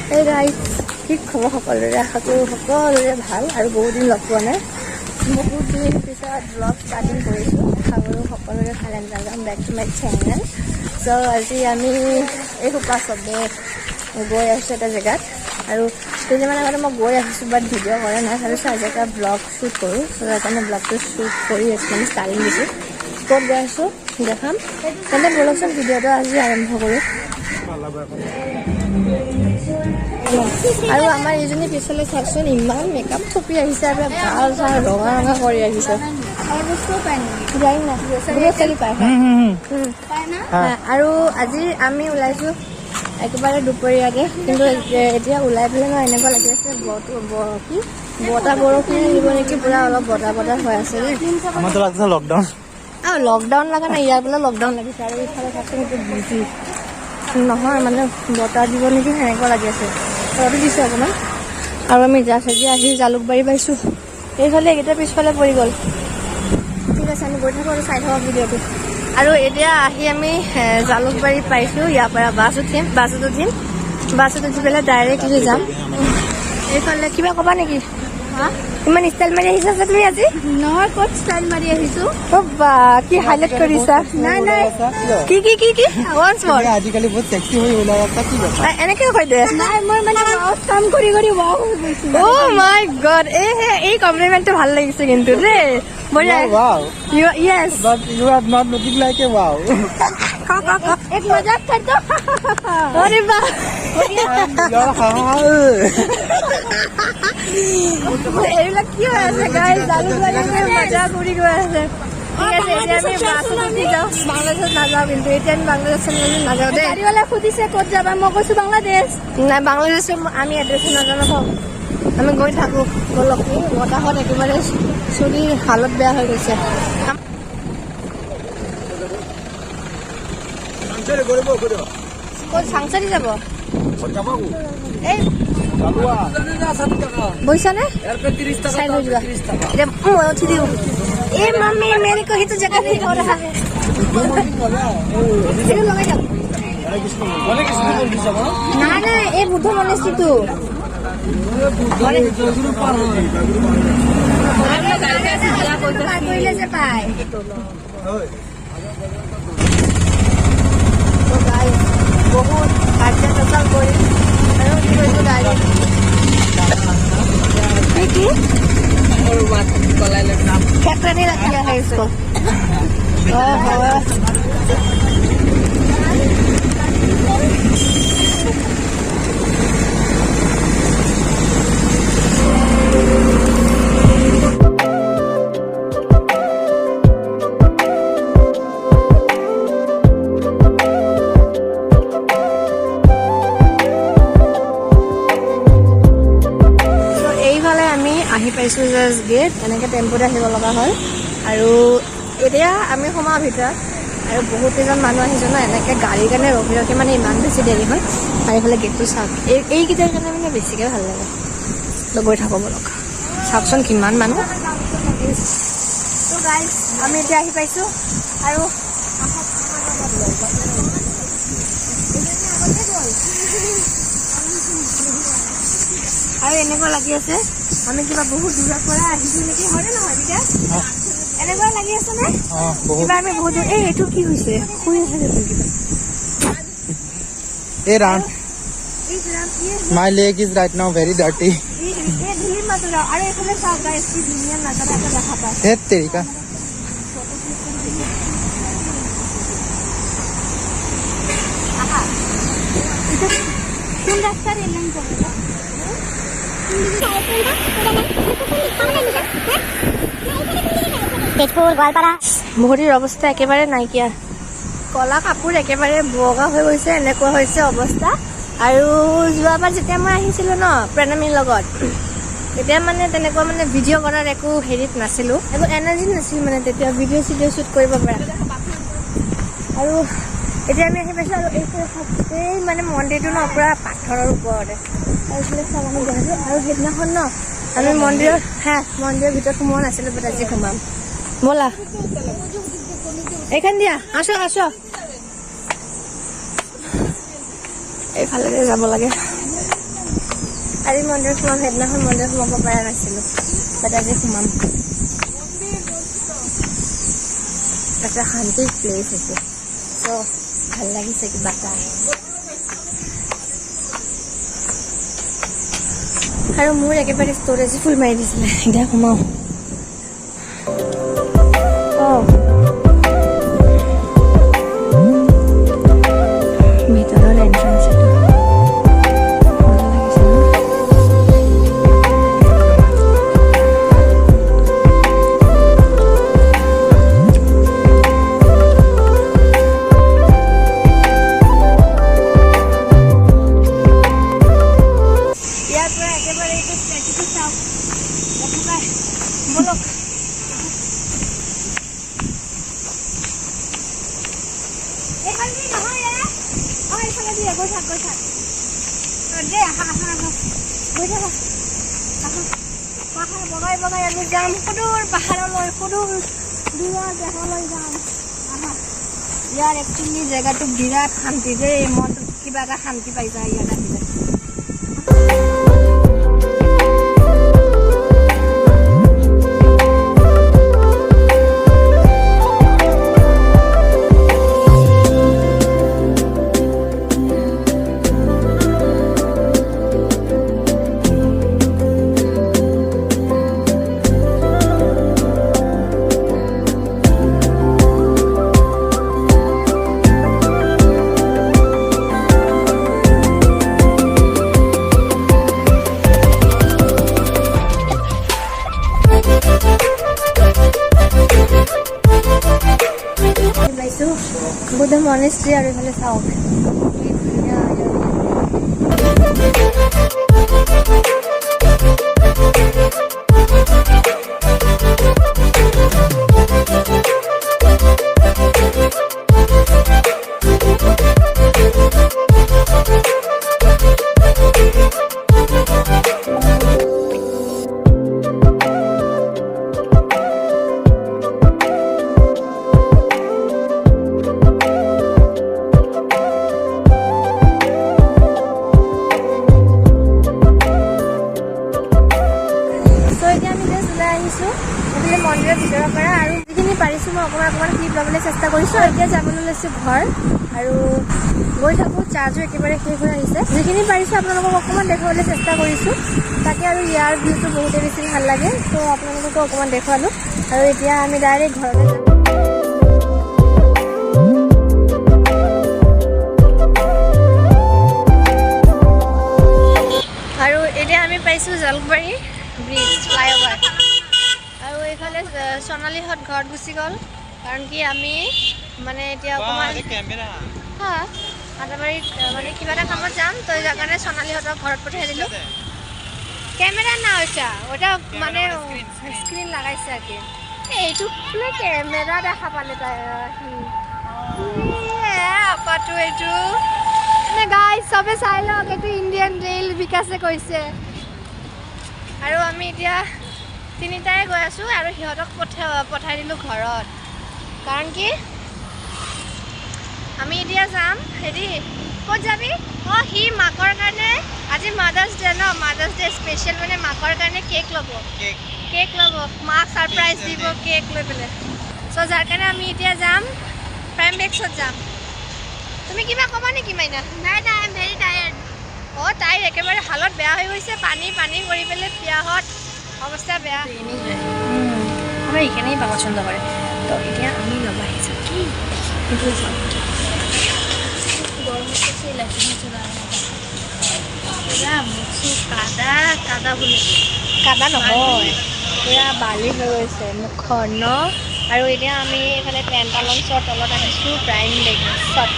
Hey guys, কি খবৰ সকলোৰে আশা কৰো সকলোৰে ভাল আৰু বহুত দিন লগ পোৱা নাই বহুত দিন পিছত ব্লগ ষ্টাৰ্টিং কৰিছো আশা কৰো সকলোৰে ভাল and welcome back to my channel so আজি আমি এই সোপা চবে গৈ আছো এটা জেগাত আৰু কেইদিনমান আগতে মই গৈ আহিছোঁ বাট ভিডিঅ' কৰা নাই ভাবিছোঁ আজি এটা ব্লগ শ্বুট কৰোঁ চ' সেইকাৰণে ব্লগটো শ্বুট কৰি আছোঁ মানে ষ্টাইলিং দিছোঁ ক'ত গৈ আছোঁ দেখাম তেন্তে ব'লকচোন ভিডিঅ'টো আজি আৰম্ভ কৰোঁ আৰু আমাৰ এইজনী পিছলৈ চাওকচোন ইমান মেকআপ থপি আহিছে আৰু গাল চাল ৰঙা ৰঙা কৰি আহিছে আৰু আজি আমি ওলাইছোঁ একেবাৰে দুপৰীয়াতে কিন্তু এতিয়া ওলাই পেলাই ন এনেকুৱা লাগি আছে কি বতাহ বৰষুণ দিব নেকি পুৰা অলপ বতাহ বতাহ হৈ আছে আমাৰতো লাগিছে লকডাউন লকডাউন লগা নাই ইয়াৰ বোলে লকডাউন লাগিছে আৰু ইফালে চাওকচোন এইটো বিজি নহয় মানে বতাহ দিব নেকি সেনেকুৱা লাগি আছে ৰ'দো দিছে অকণমান আৰু আমি জাষ্ট আজি আহি জালুকবাৰী পাইছোঁ এইফালে এইকেইটা পিছফালে পৰি গ'ল ঠিক আছে আমি গৈ থাকোঁ আৰু চাই থাকোঁ ভিডিঅ'টো আৰু এতিয়া আহি আমি জালুকবাৰী পাইছোঁ ইয়াৰ পৰা বাছত উঠি পেলাই ডাইৰেক্টলি যাম এইফালে কিবা ক'বা নেকি ইমান ষ্টাইল মাৰি আহিছা যে তুমি আজি নহয় ক'ত ষ্টাইল মাৰি আহিছোঁ বা কি হাইলাইট কৰিছা নাই কি ওৱান্স মোৰ আজিকালি বহুত সেক্সি হৈ ওলাই আছে কি কথা এনেকে কৈ দে নাই মই মানে কাম কৰি ৱাও হৈ গৈছো অ' মাই গড এই কমপ্লিমেণ্টটো ভাল লাগিছে কিন্তু দেই বঢ়িয়া wow yes but you are not looking like a wow एक मजाक कर दो अरे वाह এইবিলাক কি হৈ আছে গাইজ জালুকবাৰীতে মজা কৰি গৈ আছে ঠিক আছে এতিয়া আমি বাছত উঠি যাওঁ বাংলাদেশত নাযাওঁ কিন্তু এতিয়া আমি বাংলাদেশত নাযাওঁ দেই গাড়ীৱালা সুধিছে ক'ত যাবা মই কৈছোঁ বাংলাদেশ নাই বাংলাদেশত আমি এড্ৰেছ নাজানো কওঁ আমি গৈ থাকোঁ ব'লক বতাহত একেবাৰে চুলিৰ হালত বেয়া হৈ গৈছে চাংচাৰি যাব এই বহিছানে চাই লৈ যোৱা এতিয়া মই উঠি দিওঁ এই মাম্মি মেৰে কো হি তো জগহ नहीं हो रहा है লগাই যাম নাই এই বুদ্ধ মনেষ্ট্ৰিটো কৰিলে যে পায় বহুত কাৰ্যকলাপ কৰি আৰু কি কৈছোঁ গাড়ী কি खेतनी रखी है इसको আহি পাইছোঁ জাষ্ট গেট এনেকৈ টেম্পুত আহিব লগা হ'ল আৰু এতিয়া আমি সোমাওঁ ভিতৰত আৰু বহুত কেইজন মানুহ আহিছোঁ ন এনেকৈ গাড়ীৰ কাৰণে ৰখি মানে ইমান বেছি দেৰি হয় আৰু এইফালে গেটটো চাওক এইকেইটাৰ কাৰণে মানে বেছিকৈ ভাল লাগে গৈ থাকোঁ বলক চাওকচোন কিমান মানুহ ত' গাইজ আমি এতিয়া আহি পাইছোঁ আৰু এনেকুৱা লাগি আছে আমি কিবা বহুত দূৰৰ পৰা আহিছোঁ নেকি হয়নে নহয় বিকাশ এনেকুৱা লাগি আছে নে কিবা আমি বহুত দূৰ এইটো কি হৈছে শুই আছে দেখোন কিবা এই run my leg is right now very dirty ধূলি মাত্ৰ আৰু এইফালে চাওক গাইজ কি ধুনীয়া নাজাৰা এটা দেখা পায় হে তেৰিকা কোন ৰাস্তাৰ এলাইন কৰে মুহুৰীৰ অৱস্থা একেবাৰে নাইকিয়া কলা কাপোৰ একেবাৰে বগা হৈ গৈছে এনেকুৱা হৈছে অৱস্থা আৰু যোৱাবাৰ যেতিয়া মই আহিছিলোঁ ন প্ৰণামীৰ লগত তেতিয়া মানে তেনেকুৱা মানে ভিডিঅ' কৰাৰ একো হেৰিত নাছিলোঁ একো এনাৰ্জি নাছিল মানে তেতিয়া ভিডিঅ' শ্বুট কৰিব পৰা আৰু এতিয়া আমি আহি পাইছোঁ আৰু এই মানে মন্দিৰটো ন পুৰা পাথৰৰ ওপৰতে আৰু এইফালে চাব আমি গৈছোঁ আৰু সেইদিনাখন ন আমি মন্দিৰৰ ভিতৰত সোমোৱা নাছিলোঁ বাট আজি সোমাম ব'লা এইখান দিয়া আসো এইফালে যাব লাগে আজি মন্দিৰ সোমাম, সেইদিনাখন মন্দিৰ সোমাব পৰা নাছিলোঁ, বাট আজি সোমাম। এটা শান্তিৰ প্লেচ আছে, চ' ভাল লাগিছে কিবা এটা। আৰু মোৰ একেবাৰে ষ্ট'ৰেজ ফুল মাৰি দিছিলে, এতিয়া সোমাওঁ। ভিতৰৰ এন্ট্ৰেন্স এইটো ভাল লাগিছে ন? ইয়াৰ পৰা একেবাৰে এইটো ষ্টেচুটো চাওক, দেখা পায় বলক। বগাই বগাই আমি যাম সুদূৰ পাহাৰলৈ, সুদূৰ দূৰৰ দেশলৈ যাম। ইয়াৰ একচুৱেলি জেগাটো বিৰাট শান্তি দেই, মনটো কিবা এটা শান্তি পাই যায় ইয়াত আহিলে। বুদ্ধ মনেষ্ট্ৰি আৰু এইফালে চাওক মন্দিৰৰ ভিতৰৰ পৰা। আৰু যিখিনি পাৰিছোঁ মই অকণমান ক্লিপ ল'বলৈ চেষ্টা কৰিছোঁ। আৰু এতিয়া যাবলৈ লৈছোঁ ঘৰ, আৰু গৈ থাকোঁ, চাৰ্জো একেবাৰে শেষ হৈ আহিছে। যিখিনি পাৰিছোঁ আপোনালোকক অকণমান দেখুৱাবলৈ চেষ্টা কৰিছোঁ, তাকে আৰু ইয়াৰ ভিউটো বহুতেই বেছি ভাল লাগে, ত' আপোনালোককো অকণমান দেখুৱালোঁ। আৰু এতিয়া আমি ডাইৰেক্ট ঘৰলৈ যাম। আৰু এতিয়া আমি পাইছোঁ জালুকবাৰী ব্ৰিজ, ফ্লাইঅভাৰ। আৰু এইফালে সোণালীহঁত ঘৰত গুচি গ'ল, কাৰণ কি আমি মানে এতিয়া অকণমান আদাবাৰীত মানে কিবা এটা কামত যাম, তো এই কাৰণে সোণালীহঁতক ঘৰত পঠিয়াই দিলোঁ। কেমেৰা না হৈছে ওটা মানে স্ক্ৰীন লগাইছে আৰু কি এইটো বোলে কেমেৰা দেখা পালে তাই আপাটো এইটো মানে গাইজ চবে চাই লওক, এইটো ইণ্ডিয়ান ৰেল বিকাশে কৈছে। আৰু আমি এতিয়া তিনিটাই গৈ আছোঁ, আৰু সিহঁতক পঠাই দিলোঁ ঘৰত, কাৰণ কি আমি এতিয়া যাম। হেৰি ক'ত যাবি? অঁ, সি মাকৰ কাৰণে আজি মাদাৰ্ছ ডে ন, মাদাৰ্ছ ডে স্পেচিয়েল মানে মাকৰ কাৰণে কেক ল'ব, মাক ছাৰপ্ৰাইজ দিব কেক লৈ পেলাই। চ' যাৰ কাৰণে আমি এতিয়া যাম প্ৰাইম বেক্সত যাম। তুমি কিবা ক'বা নেকি মাইনা? নাই নাই, আই এম ভেৰি টায়াৰ্ড। অঁ, তাইৰ একেবাৰে হালত বেয়া হৈ গৈছে, পানী কৰি পেলাই পিয়াহত অৱস্থা বেয়া। আমাৰ এইখিনিই বা পচন্দ কৰে, তো এতিয়া আমি ল'ব আহিছোঁ কি কাদা নহয়, পুৰা বালি হৈ গৈছে মুখখন ন। আৰু এতিয়া আমি এইফালে পেণ্টালঞ্চৰ তলত আহিছোঁ প্ৰাইম বেক্সত।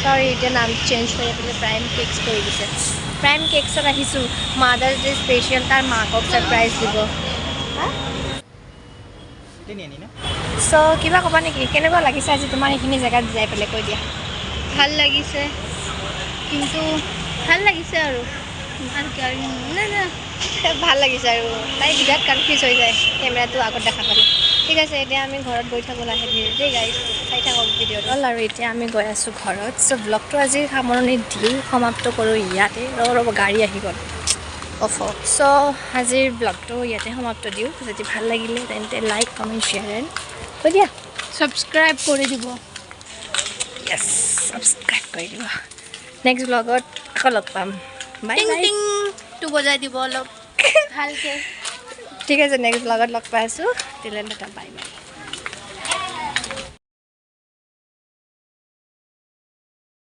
চৰি, এতিয়া নাম চেঞ্জ কৰি পেলাই প্ৰাইম কেক্স কৰি দিছে। প্ৰাইম কেক্সত আহিছোঁ, মাদাৰ্ছ ডে স্পেচিয়েল, তাৰ মাকক ছাৰপ্ৰাইজ দিব। চ' কিবা ক'বা নেকি? কেনেকুৱা লাগিছে আজি তোমাৰ এইখিনি জেগাত যাই পেলাই, কৈ দিয়া। ভাল লাগিছে, কিন্তু ভাল লাগিছে আৰু ভাল লাগিছে। আৰু তাই বিৰাট কনফিউজ হৈ যায় কেমেৰাটো আগত দেখা পালে। ঠিক আছে, এতিয়া আমি ঘৰত গৈ থাকোঁ লাহে ধীৰে দেই গাইজ, চাই থাকক ভিডিঅ'টো। আৰু এতিয়া আমি গৈ আছোঁ ঘৰত। চ' ব্লগটো আজি সামৰণি দি সমাপ্ত কৰোঁ ইয়াতে। ৰ'ব গাড়ী আহি গ'ল। অফ চ' আজিৰ ব্লগটো ইয়াতে সমাপ্ত দিওঁ যদি ভাল লাগিলে তেন্তে লাইক কমেণ্ট শ্বেয়াৰ এণ্ড কৈ দিয়া ছাবস্ক্ৰাইব কৰি দিব য়েছ ছাবস্ক্ৰাইব কৰি দিব নেক্সট ব্লগত আকৌ লগ পাম বাই টিং বাই টিং টো বজাই দিব অলপ ভালকৈ ঠিক আছে নেক্সট ব্লগত লগ পাই আছোঁ তিলেন বাই বাই